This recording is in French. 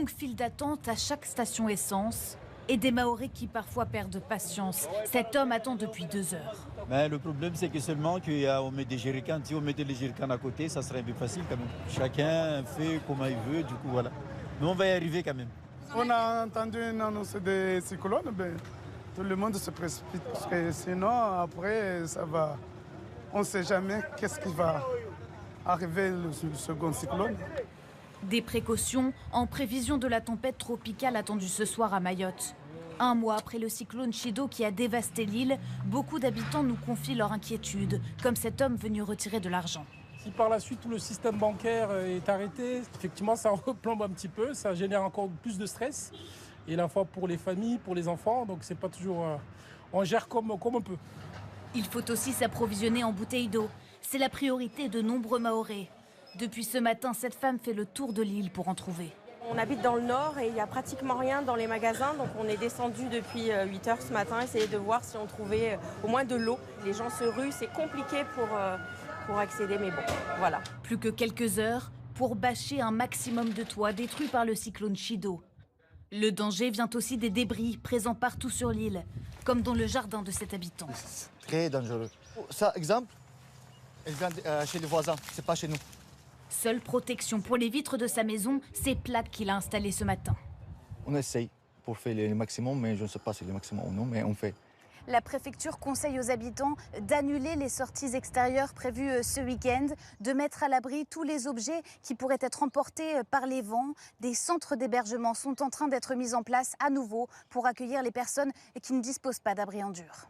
longues files d'attente à chaque station essence et des Mahorais qui parfois perdent patience. Cet homme attend depuis 2 heures. Mais le problème, c'est que seulement qu'on met des jerrycans. Si on mettait les jerrycans à côté, ça serait un peu facile quand même. Chacun fait comme il veut, du coup voilà. Mais on va y arriver quand même. On a entendu une annonce des cyclones, tout le monde se précipite. Parce que sinon, après, ça va. On ne sait jamais qu'est-ce qui va arriver le second cyclone. Des précautions en prévision de la tempête tropicale attendue ce soir à Mayotte. 1 mois après le cyclone Chido qui a dévasté l'île, beaucoup d'habitants nous confient leur inquiétude, comme cet homme venu retirer de l'argent. Si par la suite tout le système bancaire est arrêté, effectivement ça replombe un petit peu, ça génère encore plus de stress. Et à la fois pour les familles, pour les enfants, donc c'est pas toujours... on gère comme on peut. Il faut aussi s'approvisionner en bouteilles d'eau. C'est la priorité de nombreux Mahorais. Depuis ce matin, cette femme fait le tour de l'île pour en trouver. On habite dans le nord et il n'y a pratiquement rien dans les magasins. Donc on est descendu depuis 8 heures ce matin, essayer de voir si on trouvait au moins de l'eau. Les gens se ruent, c'est compliqué pour accéder, mais bon, voilà. Plus que quelques heures pour bâcher un maximum de toits détruits par le cyclone Chido. Le danger vient aussi des débris présents partout sur l'île, comme dans le jardin de cet habitant. C'est très dangereux. Ça, exemple, elle vient chez les voisins, c'est pas chez nous. Seule protection pour les vitres de sa maison, ces plaques qu'il a installées ce matin. On essaye pour faire le maximum, mais je ne sais pas si c'est le maximum ou non, mais on fait. La préfecture conseille aux habitants d'annuler les sorties extérieures prévues ce week-end, de mettre à l'abri tous les objets qui pourraient être emportés par les vents. Des centres d'hébergement sont en train d'être mis en place à nouveau pour accueillir les personnes qui ne disposent pas d'abri en dur.